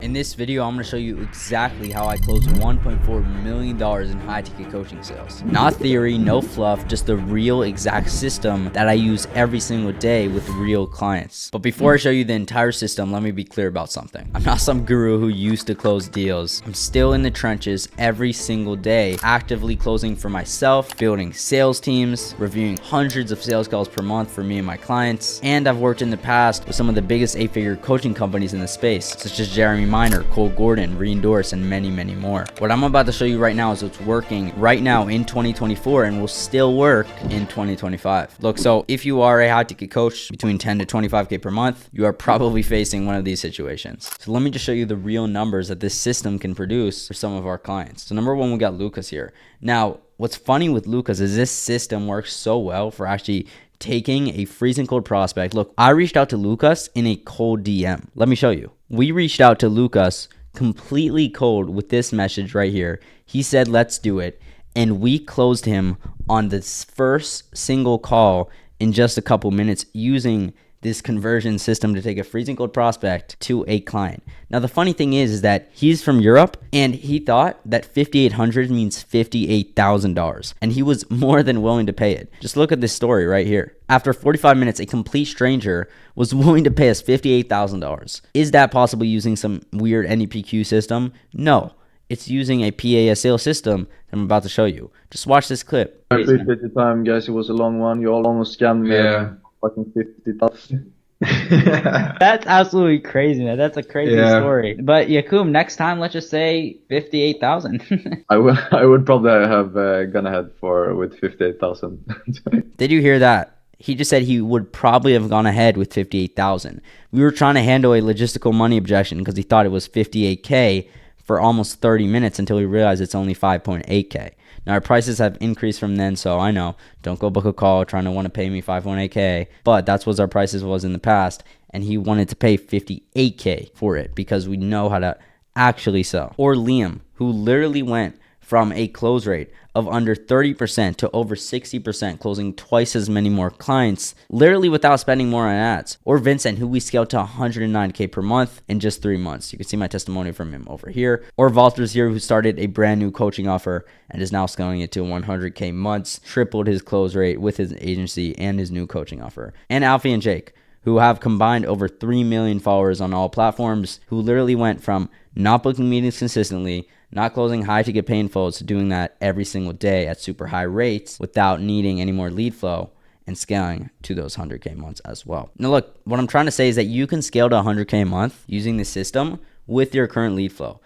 In this video, I'm going to show you exactly how I closed $1.4 million in high-ticket coaching sales. Not theory, no fluff, just the real exact system that I use every single day with real clients. But before I show you the entire system, let me be clear about something. I'm not some guru who used to close deals. I'm still in the trenches every single day, actively closing for myself, building sales teams, reviewing hundreds of sales calls per month for me and my clients. And I've worked in the past with some of the biggest 8-figure coaching companies in the space, such as Jeremy Miner, Cole Gordon, Reendorse, and many, many more. What I'm about to show you right now is what's working right now in 2024 and will still work in 2025. Look, so if you are a high-ticket coach between 10 to 25K per month, you are probably facing one of these situations. So let me just show you the real numbers that this system can produce for some of our clients. So number one, we got Lucas here. Now, what's funny with Lucas is this system works so well for actually taking a freezing cold prospect. Look, I reached out to Lucas in a cold DM. Let me show you. We reached out to Lucas completely cold with this message right here. He said, let's do it. And we closed him on this first single call in just a couple minutes using this conversion system to take a freezing cold prospect to a client. Now, the funny thing is that he's from Europe and he thought that 5,800 means $58,000 and he was more than willing to pay it. Just look at this story right here. After 45 minutes, a complete stranger was willing to pay us $58,000. Is that possible using some weird NEPQ system? No. It's using a PAS sales system that I'm about to show you. Just watch this clip. I appreciate the time, guys. It was a long one. You all almost scammed me. Yeah. Fucking 50,000. That's absolutely crazy, man. That's a crazy story. But Yakum, next time, let's just say 58,000. I would probably have gone ahead with 58,000. Did you hear that? He just said he would probably have gone ahead with 58,000. We were trying to handle a logistical money objection because he thought it was 58K for almost 30 minutes until we realized it's only 5.8K. Now, our prices have increased from then, so I know, don't go book a call trying to want to pay me 5.8K, but that's what our prices was in the past, and he wanted to pay 58K for it because we know how to actually sell. Or Liam, who literally went from a close rate of under 30% to over 60%, closing twice as many more clients, literally without spending more on ads. Or Vincent, who we scaled to 109K per month in just 3 months. You can see my testimony from him over here. Or Walter's here, who started a brand new coaching offer and is now scaling it to 100K months, tripled his close rate with his agency and his new coaching offer. And Alfie and Jake, who have combined over 3 million followers on all platforms, who literally went from not booking meetings consistently, not closing high to get painful, to doing that every single day at super high rates without needing any more lead flow and scaling to those 100K months as well. Now look, what I'm trying to say is that you can scale to 100K a month using the system with your current lead flow.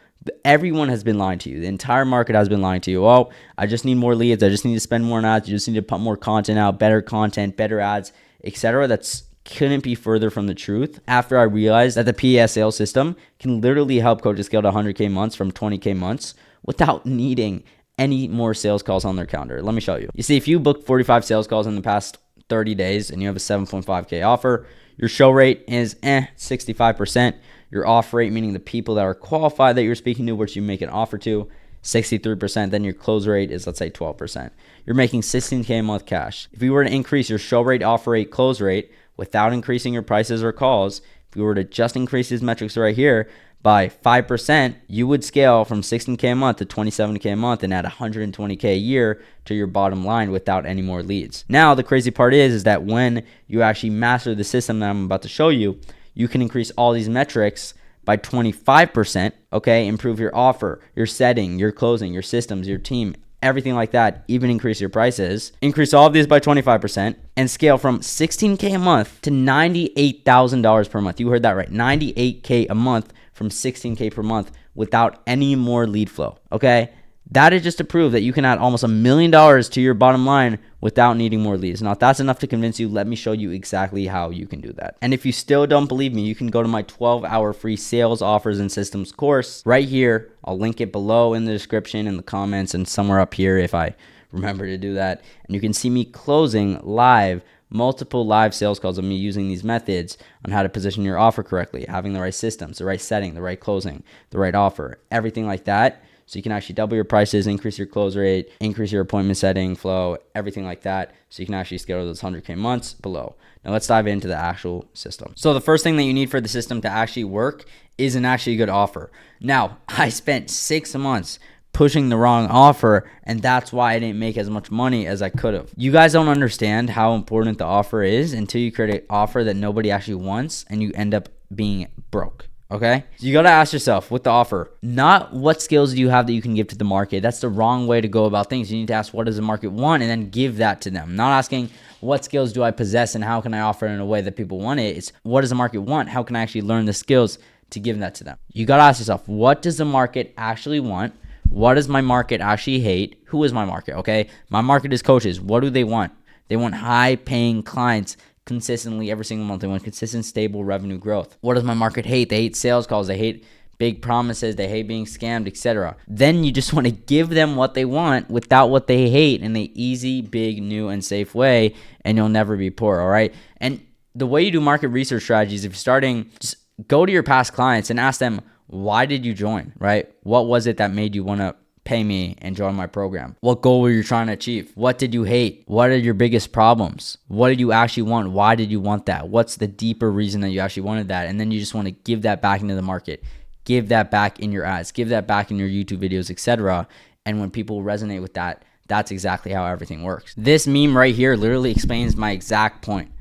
Everyone has been lying to you. The entire market has been lying to you. Oh, I just need more leads. I just need to spend more on ads. You just need to put more content out, better ads, etc. That's couldn't be further from the truth after I realized that the PAS sales system can literally help coaches scale to 100K months from 20K months without needing any more sales calls on their calendar. Let me show you. You see, if you book 45 sales calls in the past 30 days and you have a 7.5K offer, your show rate is 65%. Your off rate, meaning the people that are qualified that you're speaking to, which you make an offer to, 63%. Then your close rate is, let's say, 12%. You're making 16K a month cash. If you were to increase your show rate, offer rate, close rate without increasing your prices or calls, if you were to just increase these metrics right here by 5%, you would scale from 16K a month to 27K a month and add 120K a year to your bottom line without any more leads. Now, the crazy part is that when you actually master the system that I'm about to show you, you can increase all these metrics by 25%, okay? Improve your offer, your setting, your closing, your systems, your team, everything like that, even increase your prices, increase all of these by 25%, and scale from 16K a month to $98,000 per month. You heard that right, 98K a month from 16K per month without any more lead flow, okay? That is just to prove that you can add almost $1 million to your bottom line without needing more leads. Now, if that's enough to convince you, let me show you exactly how you can do that. And if you still don't believe me, you can go to my 12-hour free sales offers and systems course right here. I'll link it below in the description, in the comments, and somewhere up here if I remember to do that. And you can see me closing live multiple live sales calls of me using these methods on how to position your offer correctly, having the right systems, the right setting, the right closing, the right offer, everything like that, So you can actually double your prices, increase your close rate, increase your appointment setting flow, everything like that. So you can actually scale to those 100K months below. Now let's dive into the actual system. So the first thing that you need for the system to actually work is an actually good offer. Now, I spent 6 months pushing the wrong offer, and that's why I didn't make as much money as I could have. You guys don't understand how important the offer is until you create an offer that nobody actually wants and you end up being broke. Okay? So you got to ask yourself with the offer, not what skills do you have that you can give to the market. That's the wrong way to go about things. You need to ask what does the market want and then give that to them. Not asking what skills do I possess and how can I offer it in a way that people want it. It's what does the market want? How can I actually learn the skills to give that to them? You got to ask yourself, what does the market actually want? What does my market actually hate? Who is my market? Okay. My market is coaches. What do they want? They want high paying clients consistently every single month. They want consistent, stable revenue growth. What does my market hate? They hate sales calls. They hate big promises. They hate being scammed, etc. Then you just want to give them what they want without what they hate in the easy, big, new, and safe way, and you'll never be poor. All right. And the way you do market research strategies, if you're starting, just go to your past clients and ask them, why did you join, right? What was it that made you want to pay me and join my program? What goal were you trying to achieve? What did you hate? What are your biggest problems? What did you actually want? Why did you want that? What's the deeper reason that you actually wanted that? And then you just want to give that back into the market. Give that back in your ads. Give that back in your YouTube videos, etc. And when people resonate with that, that's exactly how everything works. This meme right here literally explains my exact point.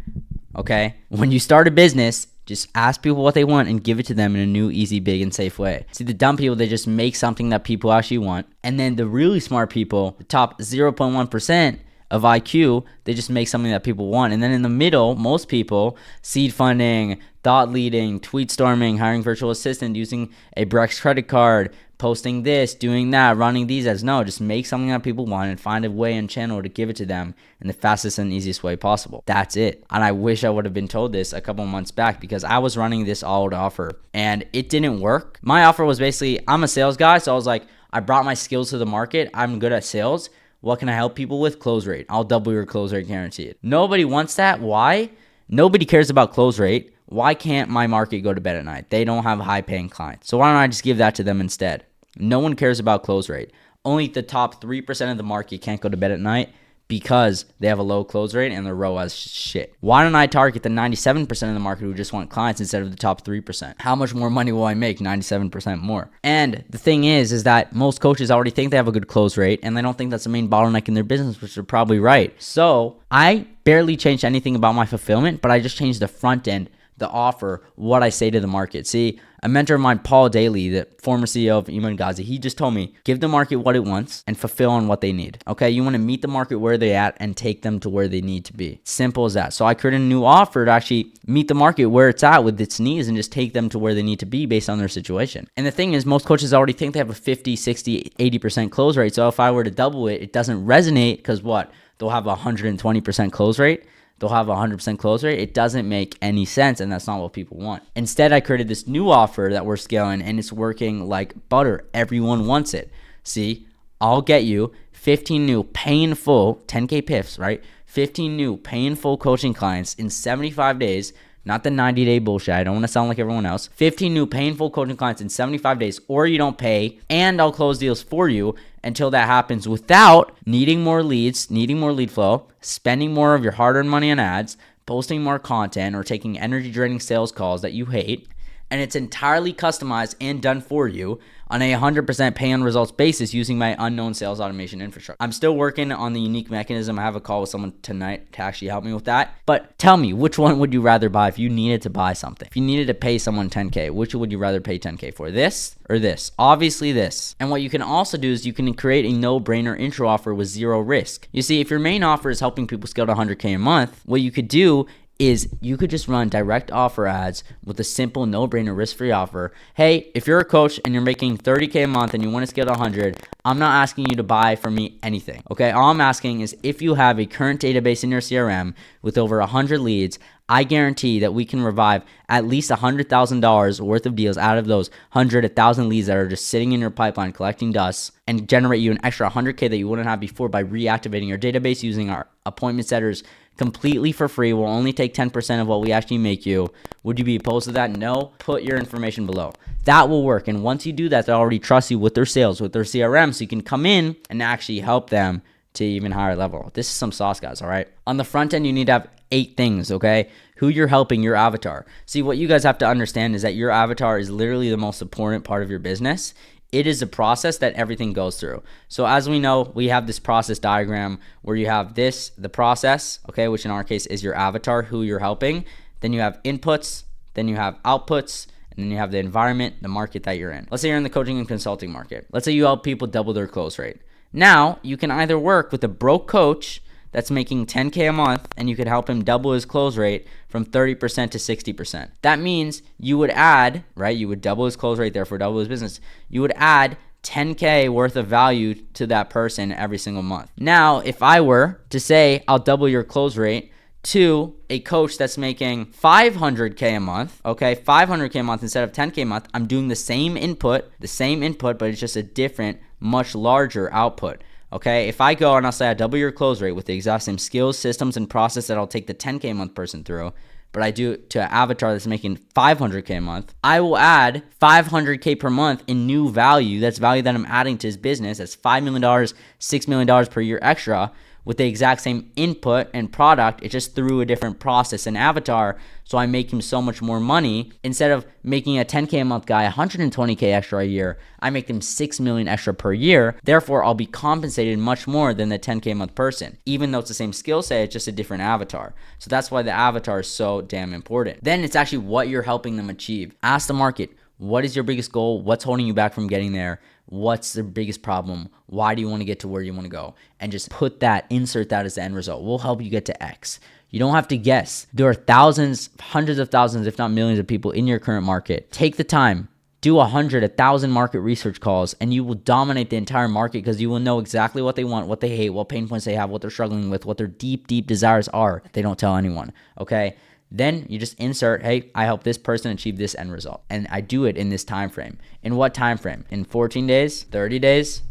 Okay? When you start a business, just ask people what they want and give it to them in a new, easy, big, and safe way. See, the dumb people, they just make something that people actually want. And then the really smart people, the top 0.1% of IQ, they just make something that people want. And then in the middle, most people, seed funding, thought leading, tweet storming, hiring virtual assistant, using a Brex credit card, posting this, doing that, running these ads. No, just make something that people want and find a way and channel to give it to them in the fastest and easiest way possible. That's it. And I wish I would have been told this a couple months back because I was running this all offer and it didn't work. My offer was basically, I'm a sales guy. So I was like, I brought my skills to the market. I'm good at sales. What can I help people with? Close rate. I'll double your close rate guaranteed. Nobody wants that. Why? Nobody cares about close rate. Why can't my market go to bed at night? They don't have high paying clients. So why don't I just give that to them instead? No one cares about close rate. Only the top 3% of the market can't go to bed at night because they have a low close rate and their ROAS shit. Why don't I target the 97% of the market who just want clients instead of the top 3%? How much more money will I make? 97% more. And the thing is that most coaches already think they have a good close rate and they don't think that's the main bottleneck in their business, which they're probably right. So I barely changed anything about my fulfillment, but I just changed the front end, the offer, what I say to the market. See, a mentor of mine, Paul Daly, the former CEO of Iman Ghazi, he just told me, give the market what it wants and fulfill on what they need. Okay, you want to meet the market where they're at and take them to where they need to be. Simple as that. So I created a new offer to actually meet the market where it's at with its needs and just take them to where they need to be based on their situation. And the thing is, most coaches already think they have a 50, 60, 80% close rate. So if I were to double it, it doesn't resonate because what? They'll have a 120% close rate. They'll have a 100% close rate. It doesn't make any sense, and that's not what people want. Instead, I created this new offer that we're scaling, and it's working like butter. Everyone wants it. See, I'll get you 15 new painful 10K PIFs, right? 15 new painful coaching clients in 75 days, not the 90-day bullshit. I don't want to sound like everyone else. 15 new painful coaching clients in 75 days, or you don't pay, and I'll close deals for you until that happens without needing more leads, needing more lead flow, spending more of your hard-earned money on ads, posting more content, or taking energy-draining sales calls that you hate. And it's entirely customized and done for you on a 100% pay on results basis using my unknown sales automation infrastructure. I'm still working on the unique mechanism. I have a call with someone tonight to actually help me with that. But tell me, which one would you rather buy if you needed to buy something? If you needed to pay someone 10K, which would you rather pay 10K for? This or this? Obviously this. And what you can also do is you can create a no-brainer intro offer with zero risk. You see, if your main offer is helping people scale to 100K a month, what you could do is you could just run direct offer ads with a simple no-brainer risk-free offer. Hey, if you're a coach and you're making 30K a month and you want to scale to 100, I'm not asking you to buy from me anything, okay? All I'm asking is if you have a current database in your CRM with over 100 leads, I guarantee that we can revive at least $100,000 worth of deals out of those 1,000 leads that are just sitting in your pipeline collecting dust and generate you an extra 100K that you wouldn't have before by reactivating your database using our appointment setters completely for free. We'll only take 10% of what we actually make you. Would you be opposed to that? No. Put your information below. That will work. And once you do that, they'll already trust you with their sales, with their CRM, so you can come in and actually help them to even higher level. This is some sauce, guys, all right? On the front end, you need to have 8 things, okay? Who you're helping, your avatar. See, what you guys have to understand is that your avatar is literally the most important part of your business. It is a process that everything goes through. So as we know, we have this process diagram where you have this, the process, okay, which in our case is your avatar, who you're helping. Then you have inputs, then you have outputs, and then you have the environment, the market that you're in. Let's say you're in the coaching and consulting market. Let's say you help people double their close rate. Now, you can either work with a broke coach that's making 10K a month, and you could help him double his close rate from 30% to 60%. That means you would add, right? You would double his close rate, therefore double his business. You would add 10K worth of value to that person every single month. Now, if I were to say, I'll double your close rate to a coach that's making 500K a month, okay, 500K a month instead of 10K a month, I'm doing the same input, but it's just a different, much larger output. Okay, if I go and I'll say I double your close rate with the exact same skills, systems, and process that I'll take the 10K a month person through, but I do it to an avatar that's making 500K a month, I will add 500K per month in new value. That's value that I'm adding to his business. That's $5 million, $6 million per year extra with the exact same input and product. It's just through a different process and avatar. So I make him so much more money. Instead of making a 10K a month guy 120K extra a year, I make them 6 million extra per year. Therefore, I'll be compensated much more than the 10K a month person. Even though it's the same skill set, it's just a different avatar. So that's why the avatar is so damn important. Then it's actually what you're helping them achieve. Ask the market, what is your biggest goal? What's holding you back from getting there? What's the biggest problem? Why do you want to get to where you want to go? And just insert that as the end result. We'll help you get to X. You don't have to guess. There are thousands, hundreds of thousands, if not millions of people in your current market. Take the time. Do 100, 1,000 market research calls, and you will dominate the entire market because you will know exactly what they want, what they hate, what pain points they have, what they're struggling with, what their deep, deep desires are. They don't tell anyone, okay? Then you just insert, hey, I help this person achieve this end result. And I do it in this time frame. In what time frame? In 14 days, 30 days,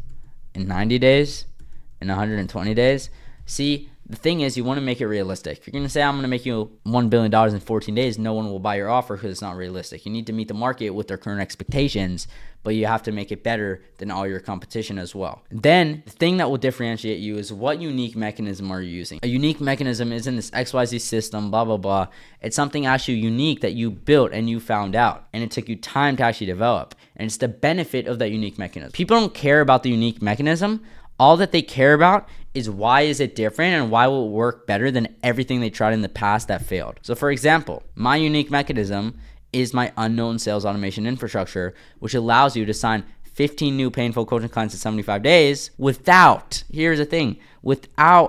in 90 days, in 120 days? See, the thing is, you want to make it realistic. If you're going to say, I'm going to make you $1 billion in 14 days, no one will buy your offer because it's not realistic. You need to meet the market with their current expectations, but you have to make it better than all your competition as well. Then the thing that will differentiate you is what unique mechanism are you using? A unique mechanism isn't this XYZ system, blah, blah, blah. It's something actually unique that you built and you found out, and it took you time to actually develop. And it's the benefit of that unique mechanism. People don't care about the unique mechanism. All that they care about is why is it different and why will it work better than everything they tried in the past that failed. So for example, my unique mechanism is my unknown sales automation infrastructure, which allows you to sign 15 new painful coaching clients in 75 days without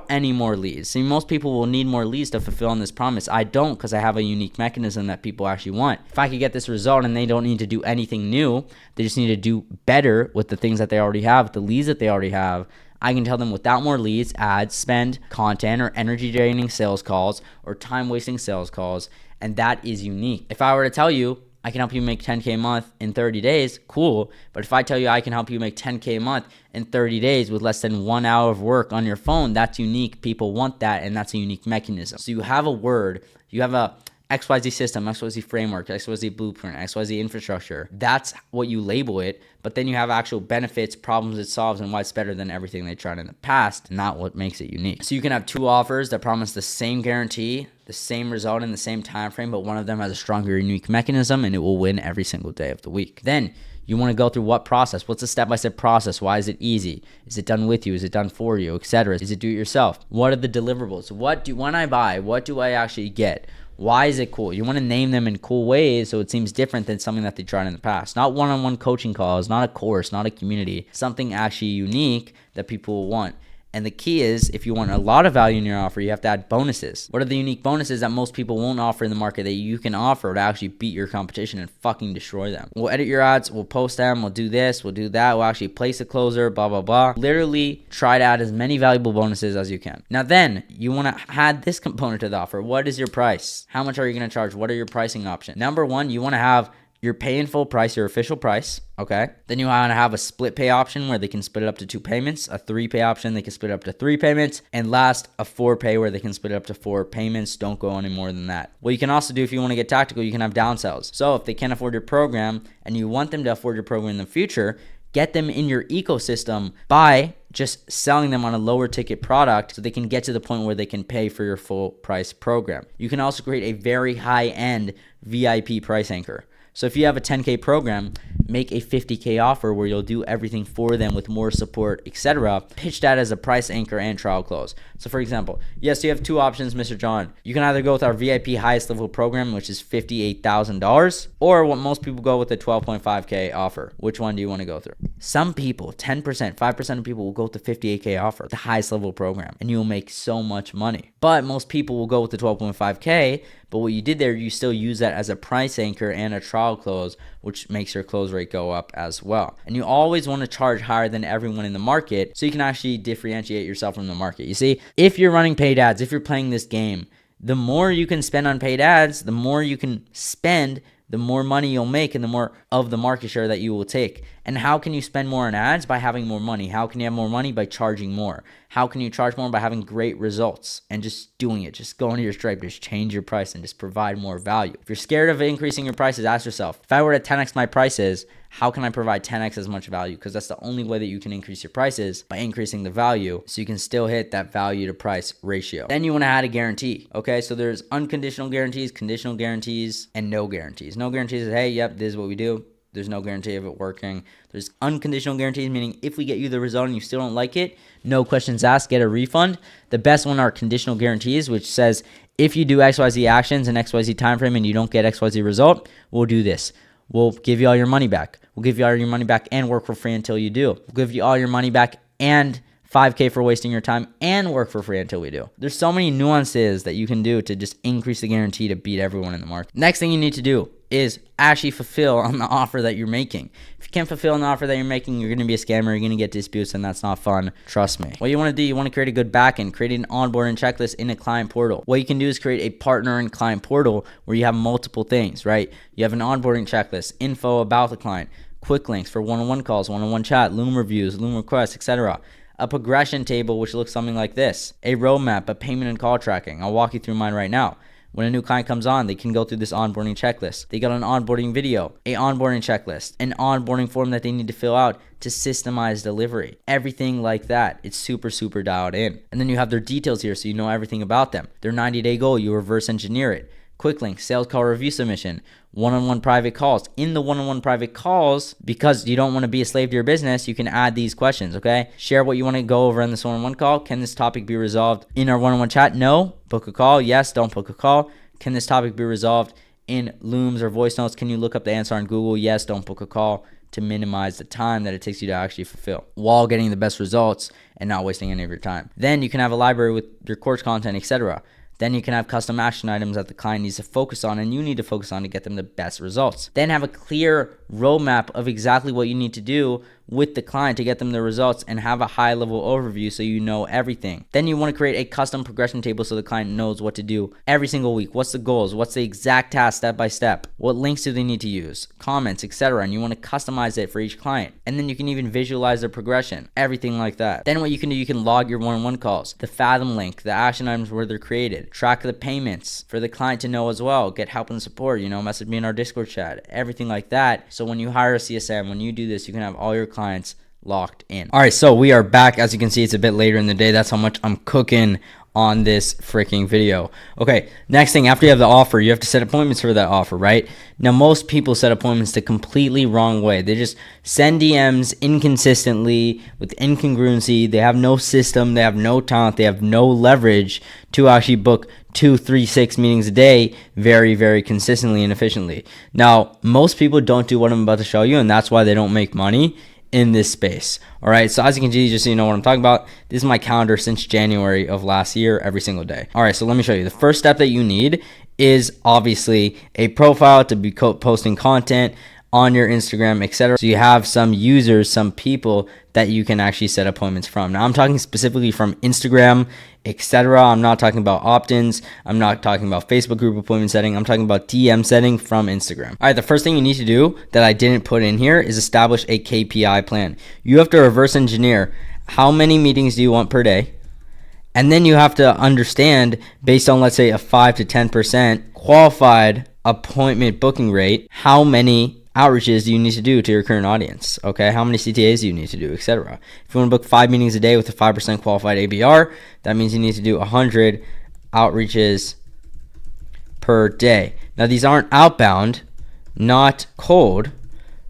any more leads. See, most people will need more leads to fulfill on this promise. I don't, because I have a unique mechanism that people actually want. If I could get this result and they don't need to do anything new, they just need to do better with the things that they already have, with the leads that they already have, I can tell them without more leads, ads, spend, content, or energy draining sales calls, or time wasting sales calls, and that is unique. If I were to tell you, I can help you make 10K a month in 30 days, cool. But if I tell you I can help you make 10K a month in 30 days with less than 1 hour of work on your phone, that's unique. People want that, and that's a unique mechanism. So you have a word, you have a XYZ system, XYZ framework, XYZ blueprint, XYZ infrastructure. That's what you label it, but then you have actual benefits, problems it solves, and why it's better than everything they tried in the past, not what makes it unique. So you can have 2 offers that promise the same guarantee, the same result in the same time frame, but one of them has a stronger unique mechanism, and it will win every single day of the week. Then you want to go through what process? What's the step-by-step process? Why is it easy? Is it done with you? Is it done for you, etc.? Is it do it yourself? What are the deliverables? When I buy, what do I actually get? Why is it cool? You want to name them in cool ways so it seems different than something that they tried in the past. Not one-on-one coaching calls, not a course, not a community. Something actually unique that people will want. And the key is, if you want a lot of value in your offer, you have to add bonuses. What are the unique bonuses that most people won't offer in the market that you can offer to actually beat your competition and fucking destroy them? We'll edit your ads, we'll post them, we'll do this, we'll do that, we'll actually place a closer, blah, blah, blah. Literally try to add as many valuable bonuses as you can. Now then, you want to add this component to the offer. What is your price? How much are you going to charge? What are your pricing options? Number one, you want to have You're paying full price, your official price, okay? Then you want to have a split pay option where they can split it up to 2 payments, a 3 pay option, they can split it up to 3 payments, and last, a 4 pay where they can split it up to 4 payments. Don't go any more than that. What you can also do if you want to get tactical, you can have downsells. So if they can't afford your program and you want them to afford your program in the future, get them in your ecosystem by just selling them on a lower ticket product so they can get to the point where they can pay for your full price program. You can also create a very high end VIP price anchor. So if you have a 10K program, make a 50K offer where you'll do everything for them with more support, etc. Pitch that as a price anchor and trial close. So for example, yes, you have 2 options, Mr. John. You can either go with our VIP highest level program, which is $58,000, or what most people go with the 12.5K offer. Which one do you want to go through? Some people, 10%, 5% of people will go with the 58K offer, the highest level program, and you'll make so much money. But most people will go with the 12.5K, but what you did there, you still use that as a price anchor and a trial close, which makes your close rate go up as well. And you always want to charge higher than everyone in the market so you can actually differentiate yourself from the market. You see, if you're running paid ads, if you're playing this game, the more you can spend on paid ads, the more you can spend, the more money you'll make and the more of the market share that you will take. And how can you spend more on ads? By having more money. How can you have more money? By charging more. How can you charge more? By having great results and just doing it. Just go into your Stripe, just change your price and just provide more value. If you're scared of increasing your prices, ask yourself, if I were to 10x my prices, how can I provide 10x as much value? Because that's the only way that you can increase your prices, by increasing the value so you can still hit that value to price ratio. Then you want to add a guarantee. Okay, so there's unconditional guarantees, conditional guarantees, and no guarantees. No guarantees is, hey, yep, this is what we do. There's no guarantee of it working. There's unconditional guarantees, meaning if we get you the result and you still don't like it, no questions asked, get a refund. The best one are conditional guarantees, which says if you do XYZ actions in XYZ time frame and you don't get XYZ result, we'll do this. We'll give you all your money back. We'll give you all your money back and work for free until you do. We'll give you all your money back and 5K for wasting your time and work for free until we do. There's so many nuances that you can do to just increase the guarantee to beat everyone in the market. Next thing you need to do is actually fulfill on the offer that you're making. If you can't fulfill on the offer that you're making, you're going to be a scammer, you're going to get disputes, and that's not fun. Trust me. What you want to do, you want to create a good backend, create an onboarding checklist in a client portal. What you can do is create a partner and client portal where you have multiple things, right? You have an onboarding checklist, info about the client, quick links for one-on-one calls, one-on-one chat, Loom reviews, Loom requests, etc. A progression table, which looks something like this, a roadmap, a payment and call tracking. I'll walk you through mine right now. When a new client comes on, they can go through this onboarding checklist. They got an onboarding video, a onboarding checklist, an onboarding form that they need to fill out to systemize delivery. Everything like that. It's super, super dialed in. And then you have their details here so you know everything about them. Their 90-day goal, you reverse engineer it. Quick link, sales call review submission, one-on-one private calls. In the one-on-one private calls, because you don't want to be a slave to your business, you can add these questions, okay? Share what you want to go over in this one-on-one call. Can this topic be resolved in our one-on-one chat? No. Book a call. Yes. Don't book a call. Can this topic be resolved in Looms or voice notes? Can you look up the answer on Google? Yes. Don't book a call, to minimize the time that it takes you to actually fulfill while getting the best results and not wasting any of your time. Then you can have a library with your course content, etc. Then you can have custom action items that the client needs to focus on and you need to focus on to get them the best results. Then have a clear roadmap of exactly what you need to do with the client to get them the results and have a high level overview so you know everything. Then you want to create a custom progression table so the client knows what to do every single week. What's the goals? What's the exact task step by step? What links do they need to use? Comments, etc. And you want to customize it for each client. And then you can even visualize their progression, everything like that. Then what you can do, you can log your one-on-one calls, the Fathom link, the action items where they're created, track the payments for the client to know as well, get help and support, message me in our Discord chat, everything like that. So when you hire a CSM, when you do this, you can have all your clients locked in. All right, so we are back. As you can see, it's a bit later in the day. That's how much I'm cooking on this freaking video. Okay, next thing, after you have the offer, you have to set appointments for that offer, right? Now, most people set appointments the completely wrong way. They just send DMs inconsistently with incongruency. They have no system. They have no talent. They have no leverage to actually book 2, 3, 6 meetings a day very, very consistently and efficiently. Now, most people don't do what I'm about to show you, and that's why they don't make money in this space. All right, so as you can see, just so you know what I'm talking about, this is my calendar since January of last year, every single day. All right, so let me show you. The first step that you need is obviously a profile to be posting content on your Instagram, etc. So you have some users, some people that you can actually set appointments from. Now I'm talking specifically from Instagram, etc. I'm not talking about opt-ins. I'm not talking about Facebook group appointment setting. I'm talking about DM setting from Instagram. All right, the first thing you need to do that I didn't put in here is establish a KPI plan. You have to reverse engineer how many meetings do you want per day? And then you have to understand, based on, let's say, a 5 to 10% qualified appointment booking rate, how many outreaches do you need to do to your current audience? Okay, how many CTAs do you need to do, etc. If you want to book 5 meetings a day with a 5% qualified ABR, that means you need to do 100 outreaches per day. Now, these aren't outbound, not cold,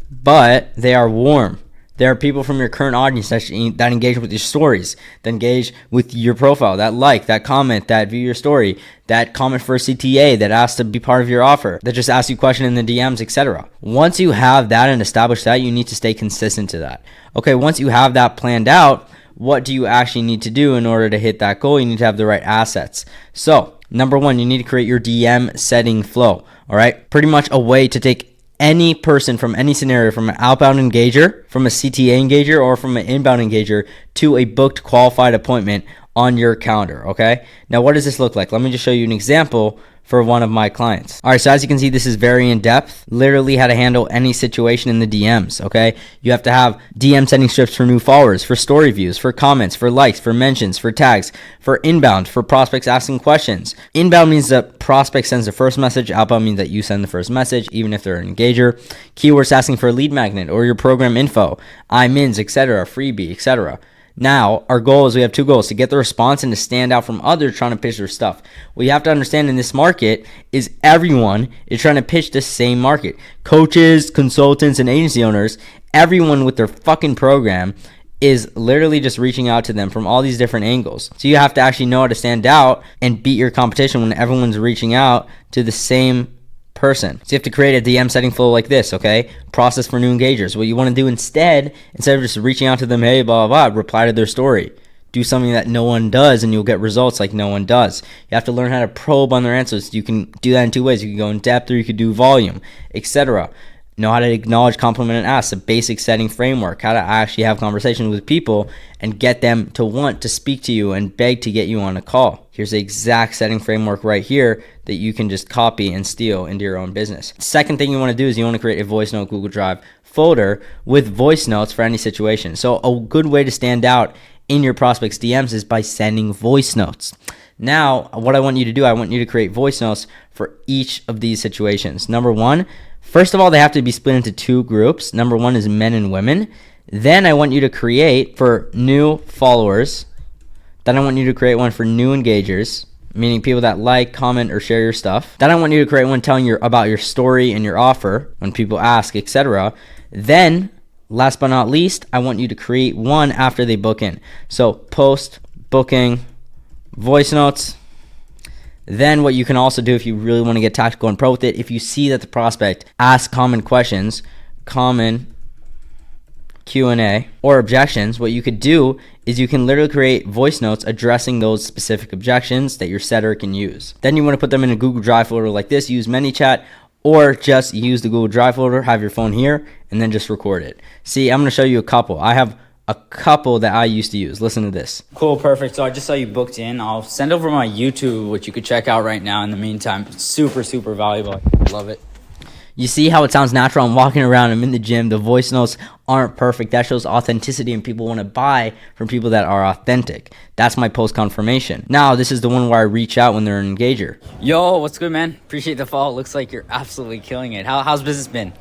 but they are warm. There are people from your current audience that engage with your stories, that engage with your profile, that comment, that view your story, that comment for a CTA, that asks to be part of your offer, that just asks you a question in the DMs, etc. Once you have that and establish that, you need to stay consistent to that. Okay, once you have that planned out, what do you actually need to do in order to hit that goal? You need to have the right assets. So, number one, you need to create your DM setting flow. All right, pretty much a way to take any person from any scenario, from an outbound engager, from a CTA engager, or from an inbound engager to a booked qualified appointment on your calendar, okay? Now, what does this look like? Let me just show you an example for one of my clients. All right, so as you can see, this is very in-depth, literally how to handle any situation in the DMs, okay? You have to have DM sending scripts for new followers, for story views, for comments, for likes, for mentions, for tags, for inbound, for prospects asking questions. Inbound means that prospect sends the first message. Outbound means that you send the first message, even if they're an engager. Keywords asking for a lead magnet or your program info, IMINs, etc., freebie, etc. Now, our goal is, we have two goals: to get the response and to stand out from others trying to pitch their stuff. What you have to understand in this market is everyone is trying to pitch the same market. Coaches, consultants, and agency owners, everyone with their fucking program is literally just reaching out to them from all these different angles. So you have to actually know how to stand out and beat your competition when everyone's reaching out to the same person. So you have to create a DM setting flow like this, okay? Process for new engagers. What you want to do instead of just reaching out to them, hey, blah, blah, blah, reply to their story. Do something that no one does, and you'll get results like no one does. You have to learn how to probe on their answers. You can do that in two ways. You can go in depth, or you could do volume, etc. Know how to acknowledge, compliment, and ask, a basic setting framework, how to actually have conversations with people and get them to want to speak to you and beg to get you on a call. Here's the exact setting framework right here that you can just copy and steal into your own business. Second thing you want to do is you want to create a voice note Google Drive folder with voice notes for any situation. So a good way to stand out in your prospects' DMs is by sending voice notes. Now, what I want you to do, I want you to create voice notes for each of these situations. Number one, first of all, they have to be split into two groups. Number one is men and women. Then I want you to create for new followers. Then I want you to create one for new engagers, meaning people that like, comment, or share your stuff. Then I want you to create one telling you about your story and your offer when people ask, etc. Then, last but not least, I want you to create one after they book in. So post, booking, voice notes. Then what you can also do, if you really want to get tactical and pro with it, if you see that the prospect asks common questions, common Q&A, or objections, what you could do is you can literally create voice notes addressing those specific objections that your setter can use. Then you want to put them in a Google Drive folder like this. Use ManyChat, or just use the Google Drive folder, have your phone here, and then just record it. See, I'm going to show you a couple. I have a couple that I used to use. Listen to this. Cool, perfect. So I just saw you booked in. I'll send over my YouTube, which you could check out right now in the meantime. It's super, super valuable. I love it. You see how it sounds natural? I'm walking around, I'm in the gym, the voice notes aren't perfect. That shows authenticity, and people want to buy from people that are authentic. That's my post confirmation. Now, this is the one where I reach out when they're an engager. Yo, what's good, man? Appreciate the follow. Looks like you're absolutely killing it. How's business been?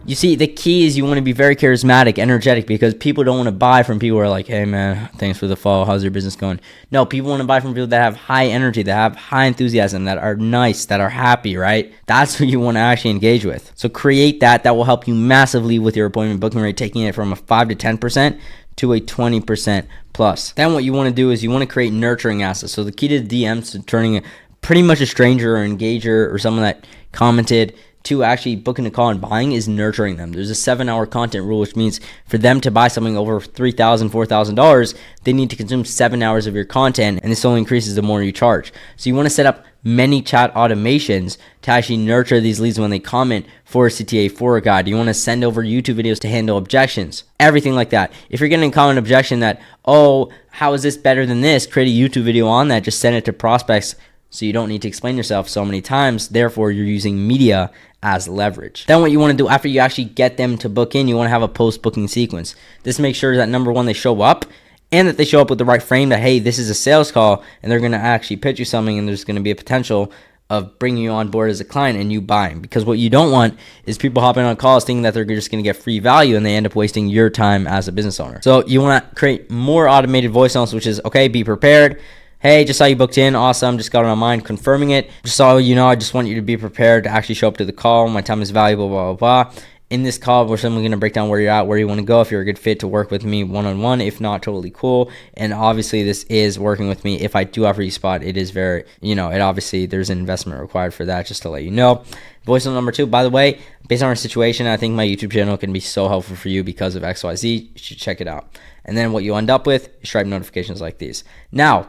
You see, the key is you want to be very charismatic, energetic, because people don't want to buy from people who are like, hey, man, thanks for the follow. How's your business going? No, people want to buy from people that have high energy, that have high enthusiasm, that are nice, that are happy, right? That's who you want to actually engage with. So create that. That will help you massively with your appointment booking rate, taking it from a 5 to 10% to a 20% plus. Then what you want to do is you want to create nurturing assets. So the key to the DMs to turning pretty much a stranger or engager or someone that commented to actually booking a call and buying is nurturing them. There's a 7-hour content rule, which means for them to buy something over $3,000, $4,000, they need to consume 7 hours of your content, and this only increases the more you charge. So you want to set up many chat automations to actually nurture these leads when they comment for a CTA, for a guide. You want to send over YouTube videos to handle objections, everything like that. If you're getting a common objection that, oh, how is this better than this? Create a YouTube video on that. Just send it to prospects so you don't need to explain yourself so many times. Therefore, you're using media as leverage. Then what you want to do after you actually get them to book in, you want to have a post-booking sequence. This makes sure that number one, they show up, and that they show up with the right frame that, hey, this is a sales call, and they're going to actually pitch you something, and there's going to be a potential of bringing you on board as a client and you buying. Because what you don't want is people hopping on calls thinking that they're just going to get free value, and they end up wasting your time as a business owner. So you want to create more automated voice notes, which is, okay, be prepared. Hey, just saw you booked in. Awesome. Just got it on mine, confirming it. Just so you know, I just want you to be prepared to actually show up to the call. My time is valuable, blah, blah, blah. In this call, we're simply going to break down where you're at, where you want to go, if you're a good fit to work with me one-on-one. If not, totally cool. And obviously, this is working with me. If I do offer you a spot, it is very, it obviously, there's an investment required for that, just to let you know. Voice note number 2, by the way, based on our situation, I think my YouTube channel can be so helpful for you because of XYZ. You should check it out. And then what you end up with is Stripe notifications like these. Now,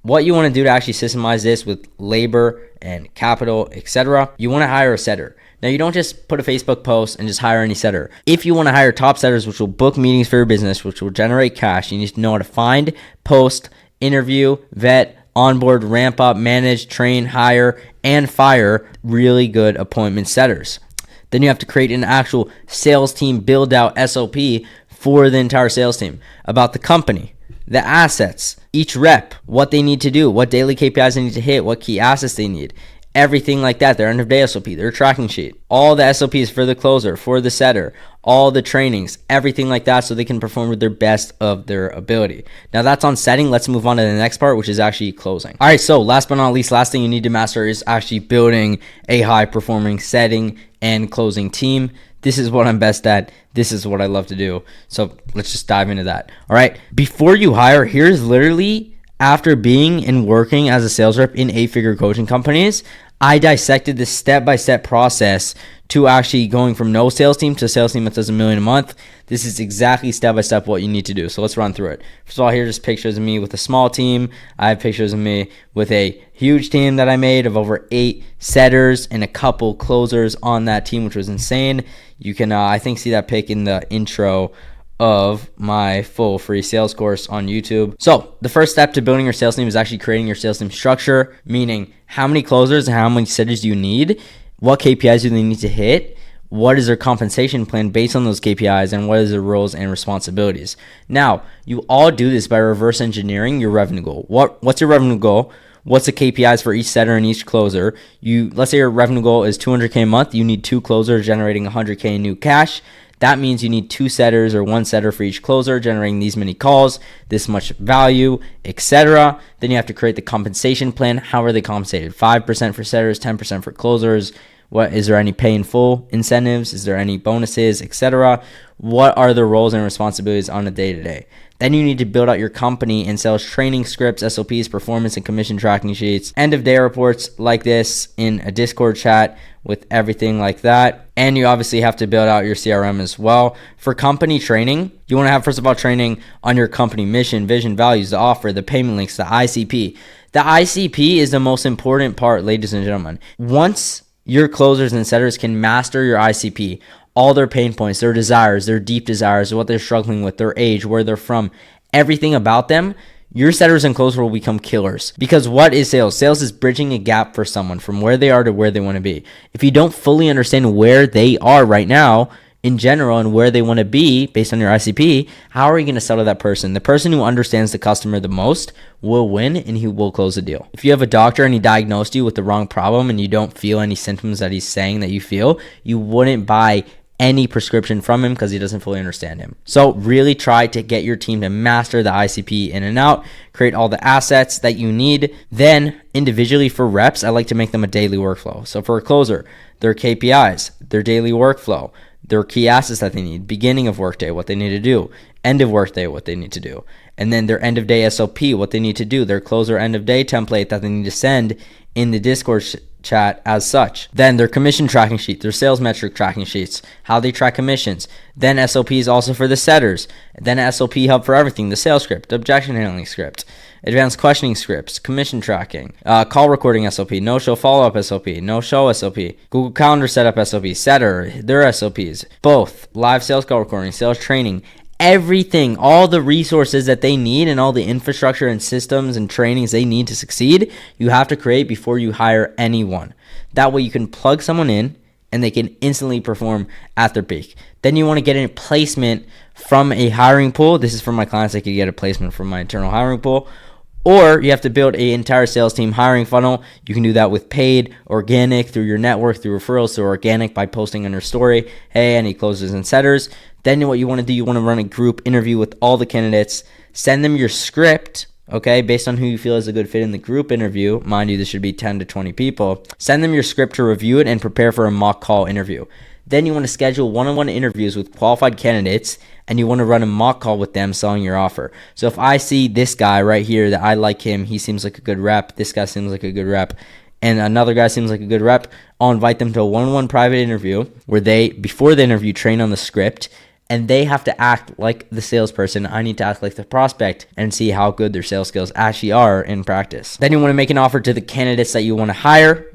what you want to do to actually systemize this with labor and capital, etc., you want to hire a setter. Now, you don't just put a Facebook post and just hire any setter. If you want to hire top setters, which will book meetings for your business, which will generate cash, you need to know how to find, post, interview, vet, onboard, ramp up, manage, train, hire, and fire really good appointment setters. Then you have to create an actual sales team build out SOP for the entire sales team about the company, the assets, each rep, what they need to do, what daily KPIs they need to hit, what key assets they need, everything like that, their end of day SOP, their tracking sheet, all the SOPs for the closer, for the setter, all the trainings, everything like that, so they can perform with their best of their ability. Now that's on setting. Let's move on to the next part, which is actually closing. All right, so last but not least, last thing you need to master is actually building a high performing setting and closing team. This is what I'm best at. This is what I love to do. So let's just dive into that. All right. Before you hire, here's literally after being and working as a sales rep in 8-figure coaching companies, I dissected this step-by-step process to actually going from no sales team to a sales team that does $1 million a month. This is exactly step-by-step what you need to do. So let's run through it. First of all, here's just pictures of me with a small team. I have pictures of me with a huge team that I made of over 8 setters and a couple closers on that team, which was insane. You can, I think, see that pic in the intro of my full free sales course on YouTube. So the first step to building your sales team is actually creating your sales team structure, meaning how many closers and how many setters do you need, what KPIs do they need to hit, what is their compensation plan based on those KPIs, and what is their roles and responsibilities. Now, you all do this by reverse engineering your revenue goal. What's your revenue goal? What's the KPIs for each setter and each closer? Let's say your revenue goal is $200K a month. You need 2 closers generating $100K in new cash. That means you need 2 setters or 1 setter for each closer, generating these many calls, this much value, etc. Then you have to create the compensation plan. How are they compensated? 5% for setters, 10% for closers. Is there any pay in full incentives? Is there any bonuses, etc.? What are the roles and responsibilities on a day-to-day? Then you need to build out your company and sales training scripts, SOPs, performance and commission tracking sheets, end of day reports like this in a Discord chat with everything like that. And you obviously have to build out your CRM as well. For company training, you want to have, first of all, training on your company mission, vision, values, the offer, the payment links, the ICP. The ICP is the most important part, ladies and gentlemen. Once your closers and setters can master your ICP, all their pain points, their desires, their deep desires, what they're struggling with, their age, where they're from, everything about them, your setters and closers will become killers. Because what is sales? Sales is bridging a gap for someone from where they are to where they want to be. If you don't fully understand where they are right now in general and where they want to be based on your ICP, how are you going to sell to that person? The person who understands the customer the most will win, and he will close the deal. If you have a doctor and he diagnosed you with the wrong problem and you don't feel any symptoms that he's saying that you feel, you wouldn't buy any prescription from him because he doesn't fully understand him. So really try to get your team to master the ICP in and out, create all the assets that you need. Then individually for reps, I like to make them a daily workflow. So for a closer, their KPIs, their daily workflow, their key assets that they need, beginning of workday, what they need to do, end of workday, what they need to do, and then their end of day SOP, what they need to do, their closer end of day template that they need to send in the Discord chat as such. Then their commission tracking sheet, their sales metric tracking sheets, how they track commissions. Then SOPs also for the setters. Then SOP hub for everything, the sales script, the objection handling script, advanced questioning scripts, commission tracking, call recording SOP, no-show follow-up SOP, no-show SOP, Google Calendar setup SOP, setter, their SOPs, both live sales call recording, sales training, everything, all the resources that they need and all the infrastructure and systems and trainings they need to succeed, you have to create before you hire anyone. That way you can plug someone in and they can instantly perform at their peak. Then you want to get a placement from a hiring pool. This is for my clients. I could get a placement from my internal hiring pool. Or you have to build an entire sales team hiring funnel. You can do that with paid, organic, through your network, through referrals, through organic by posting on your story, hey, any closers and setters. Then what you want to do, you want to run a group interview with all the candidates, send them your script, okay, based on who you feel is a good fit in the group interview. Mind you, this should be 10 to 20 people. Send them your script to review it and prepare for a mock call interview. Then you want to schedule one-on-one interviews with qualified candidates, and you want to run a mock call with them selling your offer. So if I see this guy right here that I like him, he seems like a good rep, this guy seems like a good rep, and another guy seems like a good rep, I'll invite them to a one-on-one private interview where they, before the interview, train on the script, and they have to act like the salesperson. I need to act like the prospect and see how good their sales skills actually are in practice. Then you want to make an offer to the candidates that you want to hire.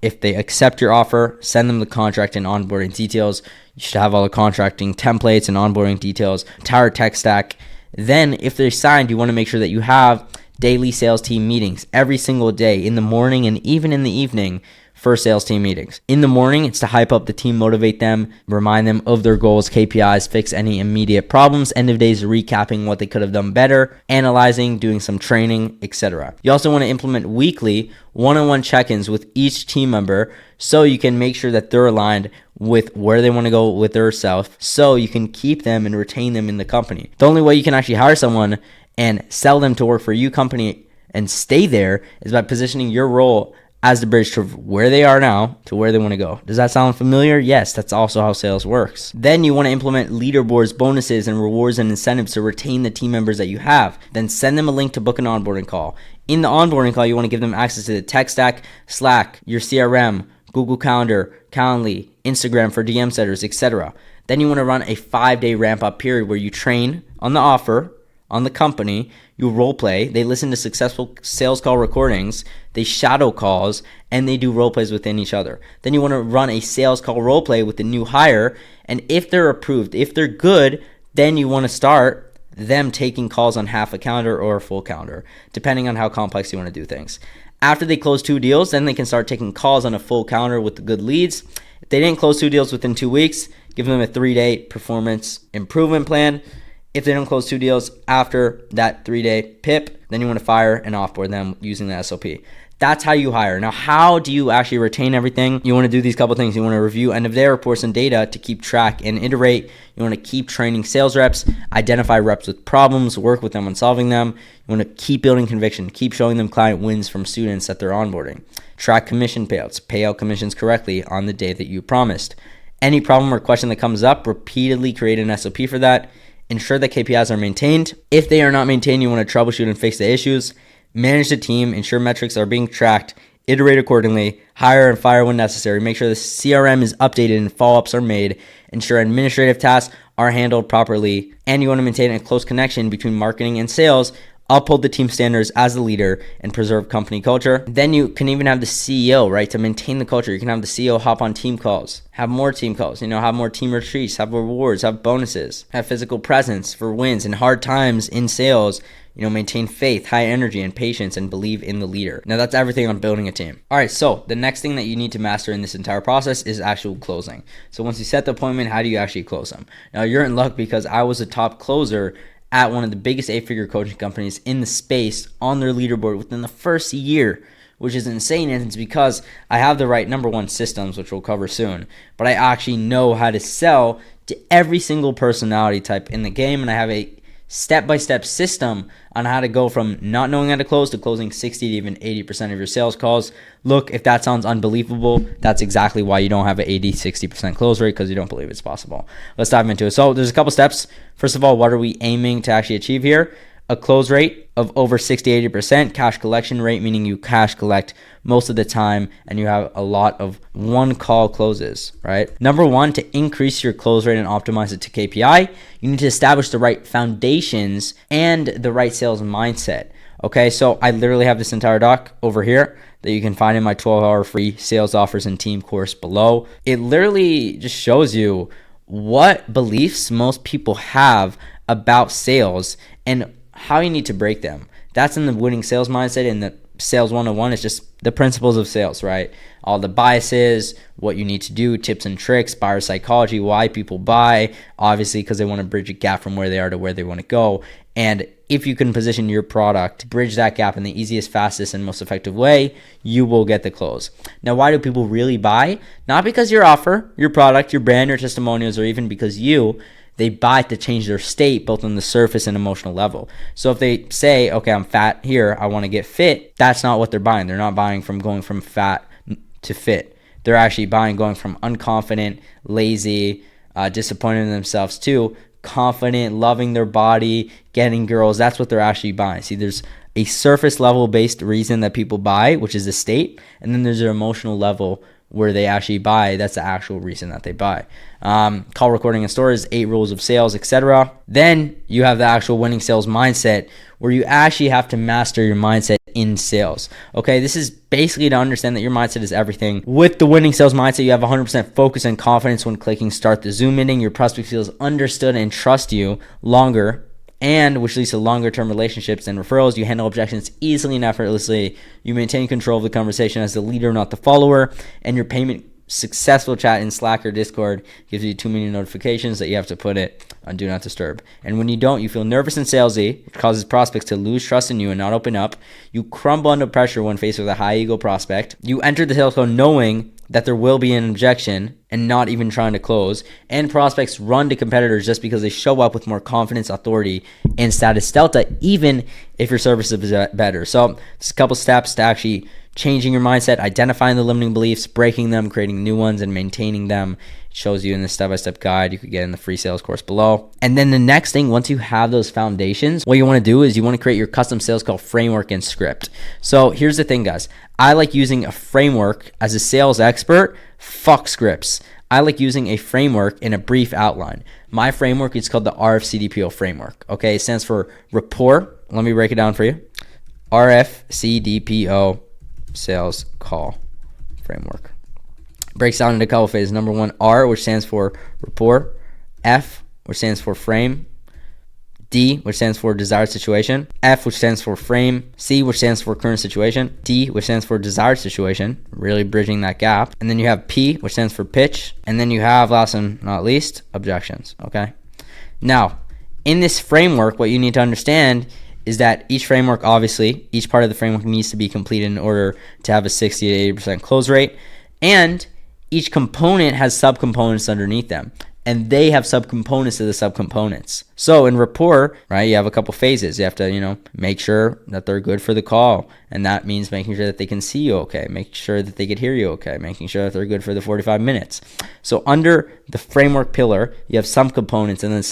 If they accept your offer, send them the contract and onboarding details. You should have all the contracting templates and onboarding details, entire tech stack. Then if they're signed, you want to make sure that you have daily sales team meetings every single day in the morning and even in the evening for sales team meetings. In the morning, it's to hype up the team, motivate them, remind them of their goals, KPIs, fix any immediate problems. End of days, recapping what they could have done better, analyzing, doing some training, etc. You also want to implement weekly one-on-one check-ins with each team member so you can make sure that they're aligned with where they want to go with their self, so you can keep them and retain them in the company. The only way you can actually hire someone and sell them to work for you company and stay there is by positioning your role as the bridge to where they are now to where they want to go. Does that sound familiar? Yes, that's also how sales works. Then you want to implement leaderboards, bonuses, and rewards and incentives to retain the team members that you have. Then send them a link to book an onboarding call. In the onboarding call, you want to give them access to the tech stack, Slack, your CRM, Google Calendar, Calendly, Instagram for DM setters, etc. Then you want to run a 5-day ramp-up period where you train on the offer, on the company, you role play, they listen to successful sales call recordings, they shadow calls, and they do role plays within each other. Then you want to run a sales call role play with the new hire, and if they're approved, if they're good, then you want to start them taking calls on half a calendar or a full calendar, depending on how complex you want to do things. After they close 2 deals, then they can start taking calls on a full calendar with the good leads. If they didn't close 2 deals within 2 weeks, give them a 3-day performance improvement plan. If they don't close 2 deals after that 3-day PIP, then you want to fire and offboard them using the SOP. That's how you hire. Now, how do you actually retain everything? You want to do these couple things. You want to review end of day reports and data to keep track and iterate. You want to keep training sales reps, identify reps with problems, work with them on solving them. You want to keep building conviction, keep showing them client wins from students that they're onboarding. Track commission payouts, pay out commissions correctly on the day that you promised. Any problem or question that comes up, repeatedly create an SOP for that. Ensure that KPIs are maintained. If they are not maintained, you want to troubleshoot and fix the issues. Manage the team. Ensure metrics are being tracked. Iterate accordingly. Hire and fire when necessary. Make sure the CRM is updated and follow-ups are made. Ensure administrative tasks are handled properly. And you want to maintain a close connection between marketing and sales. Uphold the team standards as the leader and preserve company culture. Then you can even have the CEO, right, to maintain the culture. You can have the CEO hop on team calls, have more team calls, have more team retreats, have rewards, have bonuses, have physical presence for wins and hard times in sales. Maintain faith, high energy, and patience, and believe in the leader. Now, that's everything on building a team. All right, so the next thing that you need to master in this entire process is actual closing. So once you set the appointment, how do you actually close them? Now, you're in luck because I was a top closer at one of the biggest 8-figure coaching companies in the space on their leaderboard within the first year, which is insane. And it's because I have the right, number one, systems, which we'll cover soon, but I actually know how to sell to every single personality type in the game, and I have a step-by-step system on how to go from not knowing how to close to closing 60 to even 80% of your sales calls. Look, if that sounds unbelievable, that's exactly why you don't have an 80-60% close rate, because you don't believe it's possible. Let's dive into it. So there's a couple steps. First of all, what are we aiming to actually achieve here? A close rate of over 60-80%, cash collection rate, meaning you cash collect most of the time and you have a lot of one call closes, right? Number one, to increase your close rate and optimize it to KPI, you need to establish the right foundations and the right sales mindset. Okay, so I literally have this entire doc over here that you can find in my 12-hour free sales offers and team course below. It literally just shows you what beliefs most people have about sales and how you need to break them. That's in the winning sales mindset. And the sales 101 is just the principles of sales, right? All the biases, what you need to do, tips and tricks, buyer psychology, why people buy, obviously because they want to bridge a gap from where they are to where they want to go. And if you can position your product to bridge that gap in the easiest, fastest, and most effective way, you will get the close. Now, why do people really buy? Not because your offer, your product, your brand, your testimonials, or even because they buy to change their state, both on the surface and emotional level. So if they say, okay, I'm fat here, I want to get fit, that's not what they're buying. They're not buying from going from fat to fit. They're actually buying going from unconfident, lazy, disappointed in themselves to confident, loving their body, getting girls. That's what they're actually buying. See, there's a surface level based reason that people buy, which is the state, and then there's their emotional level where they actually buy. That's the actual reason that they buy. Call recording and stories, 8 rules of sales, etc. Then you have the actual winning sales mindset, where you actually have to master your mindset in sales. Okay, this is basically to understand that your mindset is everything. With the winning sales mindset, you have 100% focus and confidence when clicking start the Zoom meeting. Your prospect feels understood and trust you longer, and which leads to longer term relationships and referrals. You handle objections easily and effortlessly. You maintain control of the conversation as the leader, not the follower. And your payment successful chat in Slack or Discord gives you too many notifications that you have to put it on do not disturb. And when you don't, you feel nervous and salesy, which causes prospects to lose trust in you and not open up. You crumble under pressure when faced with a high ego prospect. You enter the sales call knowing that there will be an objection and not even trying to close. And prospects run to competitors just because they show up with more confidence, authority, and status delta, even if your service is better. So there's a couple steps to actually changing your mindset, identifying the limiting beliefs, breaking them, creating new ones, and maintaining them. It shows you in the step-by-step guide you could get in the free sales course below. And then the next thing, once you have those foundations, what you want to do is you want to create your custom sales call framework and script. So here's the thing, guys. I like using a framework as a sales expert. Fuck scripts. I like using a framework in a brief outline. My framework is called the RFCDPO framework. Okay, it stands for rapport. Let me break it down for you. RFCDPO sales call framework. Breaks down into a couple phases. Number one, R, which stands for rapport. F, which stands for frame. D, which stands for desired situation. F, which stands for frame. C, which stands for current situation. D, which stands for desired situation, really bridging that gap. And then you have P, which stands for pitch. And then you have, last and not least, objections. Okay. Now, in this framework, what you need to understand is that each framework, obviously, each part of the framework needs to be completed in order to have a 60 to 80% close rate. And each component has subcomponents underneath them. And they have subcomponents to the subcomponents. So in rapport, right, you have a couple phases. You have to, make sure that they're good for the call. And that means making sure that they can see you okay, making sure that they can hear you okay, making sure that they're good for the 45 minutes. So under the framework pillar, you have some components and then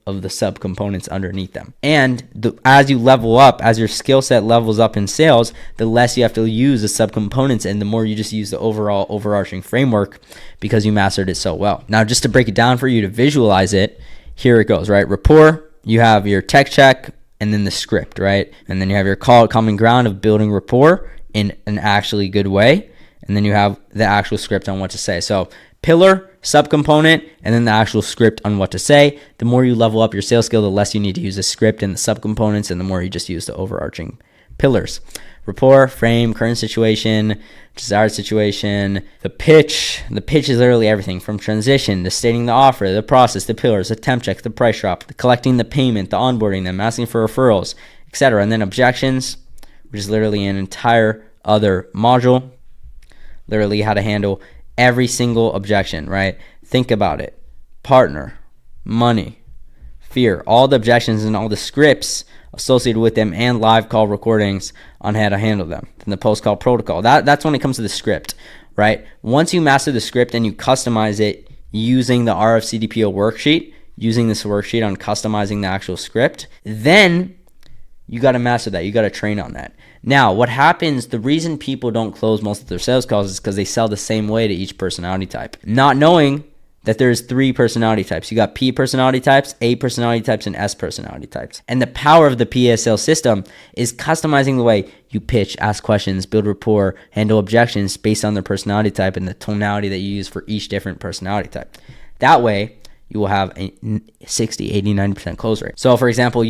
of the subcomponents underneath them. And as you level up, as your skill set levels up in sales, the less you have to use the subcomponents and the more you just use the overall overarching framework because you mastered it so well. Now, just to break it down for you to visualize it, here it goes, right? Rapport, you have your tech check and then the script, right? And then you have your call at common ground of building rapport in an actually good way. And then you have the actual script on what to say. So pillar, subcomponent, and then the actual script on what to say. The more you level up your sales skill, the less you need to use the script and the subcomponents, and the more you just use the overarching pillars. Rapport, frame, current situation, desired situation, the pitch. The pitch is literally everything from transition to stating the offer, the process, the pillars, the temp check, the price drop, the collecting the payment, the onboarding them, asking for referrals, etc. And then objections, which is literally an entire other module, literally how to handle every single objection, right? Think about it. Partner, money, fear, all the objections and all the scripts associated with them and live call recordings on how to handle them. Then the post-call protocol. That's when it comes to the script, right? Once you master the script and you customize it using the RFCDPO worksheet, using this worksheet on customizing the actual script, then you got to master that. You got to train on that. Now, what happens, the reason people don't close most of their sales calls is because they sell the same way to each personality type, not knowing that there's 3 personality types. You got P personality types, A personality types, and S personality types. And the power of the PSL system is customizing the way you pitch, ask questions, build rapport, handle objections based on their personality type and the tonality that you use for each different personality type. That way, you will have a 60, 80, 90% close rate. So for example,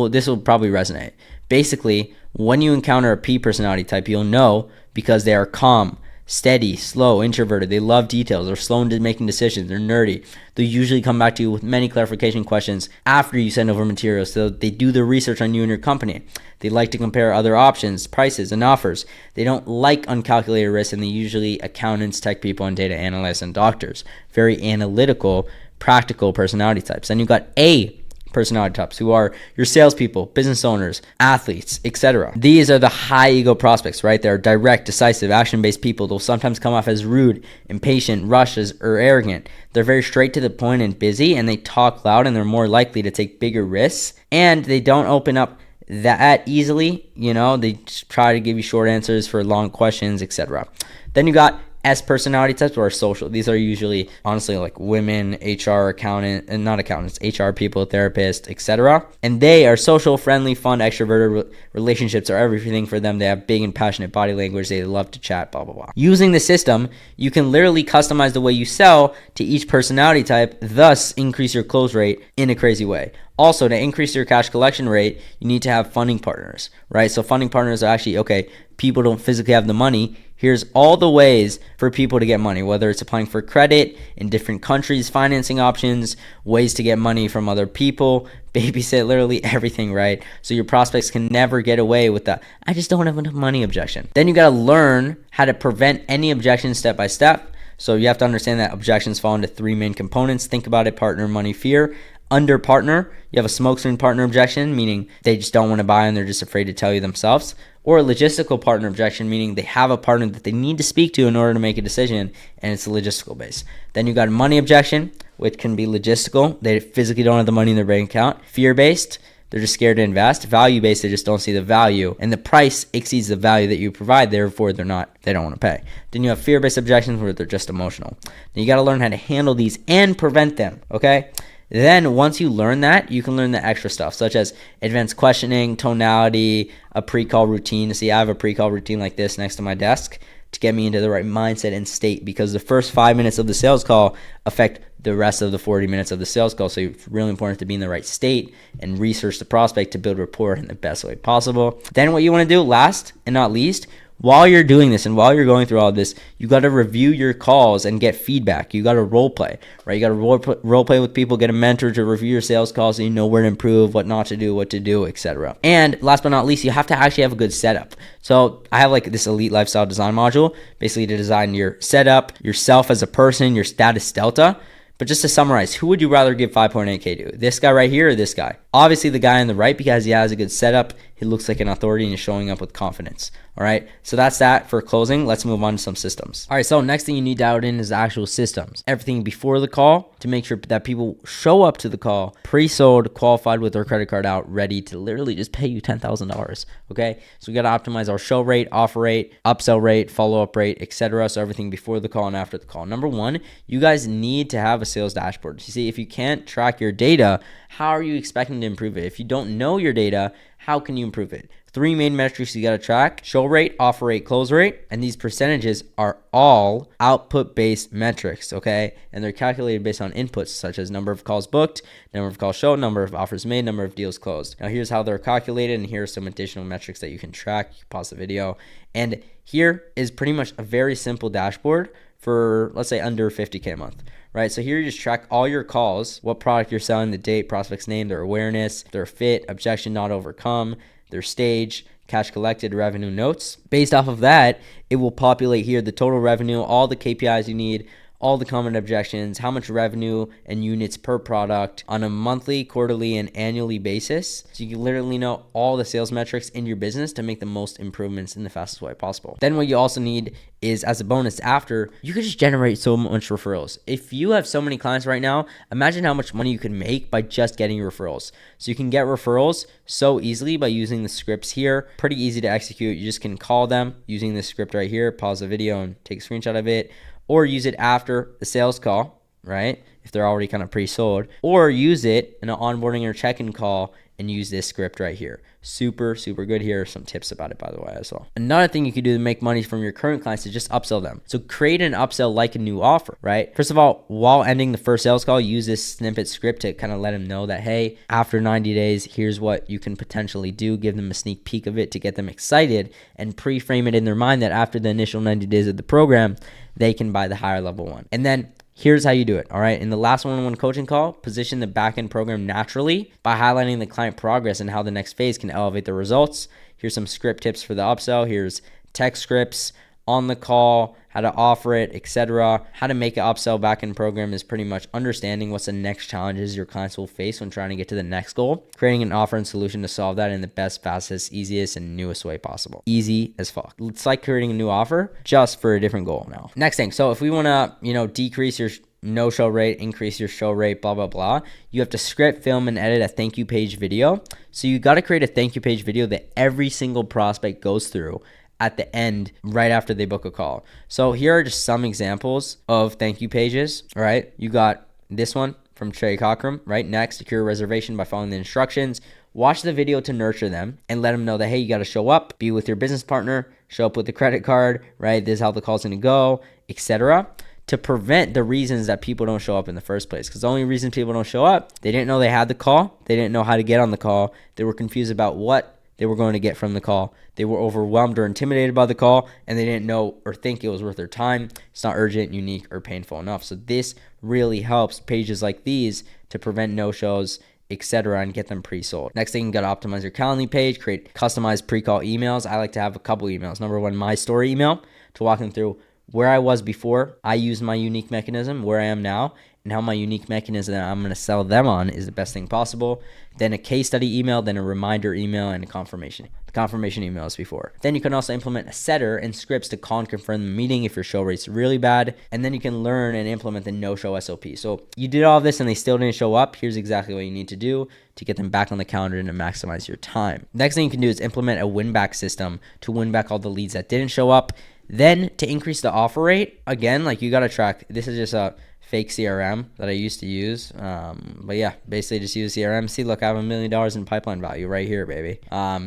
this will probably resonate. Basically, when you encounter a P personality type, you'll know because they are calm, steady, slow, introverted. They love details. They're slow in making decisions. They're nerdy. They'll usually come back to you with many clarification questions after you send over materials. So they do the research on you and your company. They like to compare other options, prices, and offers. They don't like uncalculated risks, and they usually accountants, tech people, and data analysts and doctors. Very analytical, practical personality types. Then you got A personality types, who are your salespeople, business owners, athletes, etc. These are the high ego prospects, right? They're direct, decisive, action-based people. They'll sometimes come off as rude, impatient, rushes, or arrogant. They're very straight to the point and busy, and they talk loud, and they're more likely to take bigger risks, and they don't open up that easily. They just try to give you short answers for long questions, etc. Then you got S personality types, or social. These are usually, honestly, like women, HR, accountant, and not accountants, HR people, therapists, etc. And they are social, friendly, fun, extroverted. Relationships are everything for them. They have big and passionate body language. They love to chat, blah, blah, blah. Using the system, you can literally customize the way you sell to each personality type, thus increase your close rate in a crazy way. Also, to increase your cash collection rate, you need to have funding partners, right? So funding partners are actually, okay, people don't physically have the money. Here's all the ways for people to get money, whether it's applying for credit in different countries, financing options, ways to get money from other people, babysit, literally everything, right? So your prospects can never get away with the, I just don't have enough money objection. Then you got to learn how to prevent any objections step by step. So you have to understand that objections fall into 3 main components. Think about it: partner, money, fear. Under partner, you have a smokescreen partner objection, meaning they just don't want to buy and they're just afraid to tell you themselves. Or a logistical partner objection, meaning they have a partner that they need to speak to in order to make a decision, and it's a logistical base. Then you got a money objection, which can be logistical. They physically don't have the money in their bank account. Fear-based, they're just scared to invest. Value-based, they just don't see the value, and the price exceeds the value that you provide, therefore they don't want to pay. Then you have fear-based objections where they're just emotional. Now you got to learn how to handle these and prevent them, okay? Then once you learn that, you can learn the extra stuff, such as advanced questioning, tonality, a pre-call routine. See, I have a pre-call routine like this next to my desk to get me into the right mindset and state, because the first 5 minutes of the sales call affect the rest of the 40 minutes of the sales call. So it's really important to be in the right state and research the prospect to build rapport in the best way possible. Then what you want to do, last and not least, while you're doing this and while you're going through all this, you got to review your calls and get feedback. You got to role play, right? You got to role play with people, get a mentor to review your sales calls so you know where to improve, what not to do, what to do, etc. And last but not least, you have to actually have a good setup. So I have like this elite lifestyle design module, basically to design your setup, yourself as a person, your status delta. But just to summarize, who would you rather give 5.8K to? This guy right here or this guy? Obviously the guy on the right, because he has a good setup. He looks like an authority and is showing up with confidence. All right, so that's that for closing. Let's move on to some systems. All right, so next thing you need to dial in is the actual systems. Everything before the call to make sure that people show up to the call pre-sold, qualified with their credit card out, ready to literally just pay you $10,000. Okay, so we got to optimize our show rate, offer rate, upsell rate, follow-up rate, etc. So everything before the call and after the call. Number one, you guys need to have a sales dashboard. You see, if you can't track your data, how are you expecting to improve it? If you don't know your data, how can you improve it? 3 main metrics you got to track: show rate, offer rate, close rate. And these percentages are all output-based metrics, okay? And they're calculated based on inputs such as number of calls booked, number of calls showed, number of offers made, number of deals closed. Now here's how they're calculated, and here are some additional metrics that you can track. You can pause the video. And here is pretty much a very simple dashboard for, let's say, under 50K a month. Right, so here you just track all your calls, what product you're selling, the date, prospect's name, their awareness, their fit, objection not overcome, their stage, cash collected, revenue notes. Based off of that, it will populate here the total revenue, all the KPIs you need, all the common objections, how much revenue and units per product on a monthly, quarterly, and annually basis. So you can literally know all the sales metrics in your business to make the most improvements in the fastest way possible. Then what you also need is, as a bonus after, you can just generate so much referrals. If you have so many clients right now, imagine how much money you could make by just getting referrals. So you can get referrals so easily by using the scripts here. Pretty easy to execute. You just can call them using this script right here, pause the video and take a screenshot of it, or use it after the sales call, right? If they're already kind of pre-sold, or use it in an onboarding or check-in call and use this script right here. Super, super good. Here are some tips about it, by the way, as well. Another thing you can do to make money from your current clients is just upsell them. So create an upsell like a new offer, right? First of all, while ending the first sales call, use this snippet script to kind of let them know that, hey, after 90 days, here's what you can potentially do. Give them a sneak peek of it to get them excited and pre-frame it in their mind that after the initial 90 days of the program, they can buy the higher level one. And then here's how you do it, all right? In the last one-on-one coaching call, position the back-end program naturally by highlighting the client progress and how the next phase can elevate the results. Here's some script tips for the upsell. Here's text scripts on the call, how to offer it, etc. How to make an upsell back-end program is pretty much understanding what's the next challenges your clients will face when trying to get to the next goal, creating an offer and solution to solve that in the best, fastest, easiest, and newest way possible. Easy as fuck. It's like creating a new offer just for a different goal now. Next thing, so if we want to, decrease your no-show rate, increase your show rate, blah, blah, blah, you have to script, film, and edit a thank you page video. So you got to create a thank you page video that every single prospect goes through at the end, right after they book a call. So here are just some examples of thank you pages, all right? You got this one from Trey Cockrum, right? Next, secure a reservation by following the instructions. Watch the video to nurture them and let them know that, hey, you got to show up, be with your business partner, show up with the credit card, right? This is how the call's going to go, etc. To prevent the reasons that people don't show up in the first place. Because the only reason people don't show up, they didn't know they had the call. They didn't know how to get on the call. They were confused about what they were going to get from the call. They were overwhelmed or intimidated by the call, and they didn't know or think it was worth their time. It's not urgent, unique, or painful enough. So this really helps pages like these to prevent no-shows, etc., and get them pre-sold. Next thing, you got to optimize your Calendly page, create customized pre-call emails. I like to have a couple emails. Number one, my story email to walk them through where I was before I used my unique mechanism, where I am now, and how my unique mechanism that I'm going to sell them on is the best thing possible. Then a case study email, then a reminder email, and a confirmation. The confirmation email is before. Then you can also implement a setter and scripts to confirm the meeting if your show rate's really bad. And then you can learn and implement the no-show SOP. So you did all this and they still didn't show up. Here's exactly what you need to do to get them back on the calendar and to maximize your time. Next thing you can do is implement a win-back system to win back all the leads that didn't show up. Then to increase the offer rate, again, like you got to track, this is just a fake CRM that I used to use. But yeah, basically just use CRM. See, look, I have $1 million in pipeline value right here, baby.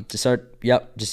Just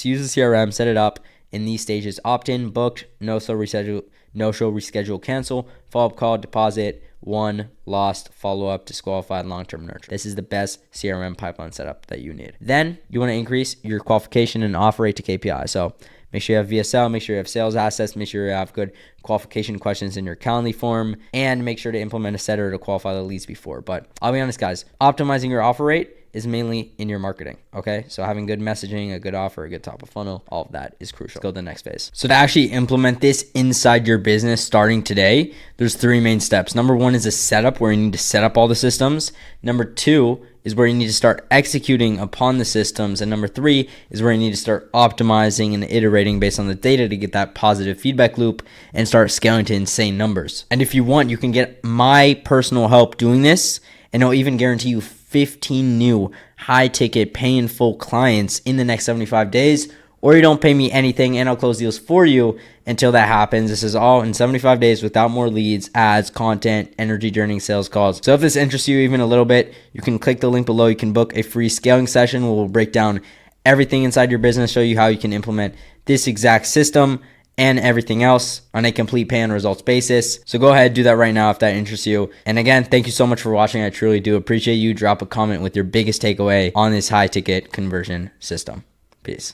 use the CRM, set it up in these stages: opt-in, booked, no-show, reschedule, cancel, follow-up call, deposit, won, lost, follow-up, disqualified, long-term nurture. This is the best CRM pipeline setup that you need. Then you want to increase your qualification and offer rate to KPI. So make sure you have VSL, make sure you have sales assets, make sure you have good qualification questions in your Calendly form, and make sure to implement a setter to qualify the leads before. But I'll be honest, guys, optimizing your offer rate is mainly in your marketing, okay? So having good messaging, a good offer, a good top of funnel, all of that is crucial. Let's go to the next phase. So to actually implement this inside your business starting today, there's 3 main steps. Number 1 is a setup, where you need to set up all the systems. Number 2 is where you need to start executing upon the systems. And number 3 is where you need to start optimizing and iterating based on the data to get that positive feedback loop and start scaling to insane numbers. And if you want, you can get my personal help doing this, and I'll even guarantee you 15 new high-ticket pay-in-full clients in the next 75 days, or you don't pay me anything and I'll close deals for you until that happens. This is all in 75 days without more leads, ads, content, energy-draining sales calls. So if this interests you even a little bit, you can click the link below. You can book a free scaling session where we'll break down everything inside your business, show you how you can implement this exact system and everything else on a complete pay and results basis. So go ahead, do that right now if that interests you. And again, thank you so much for watching. I truly do appreciate you. Drop a comment with your biggest takeaway on this high ticket conversion system. Peace.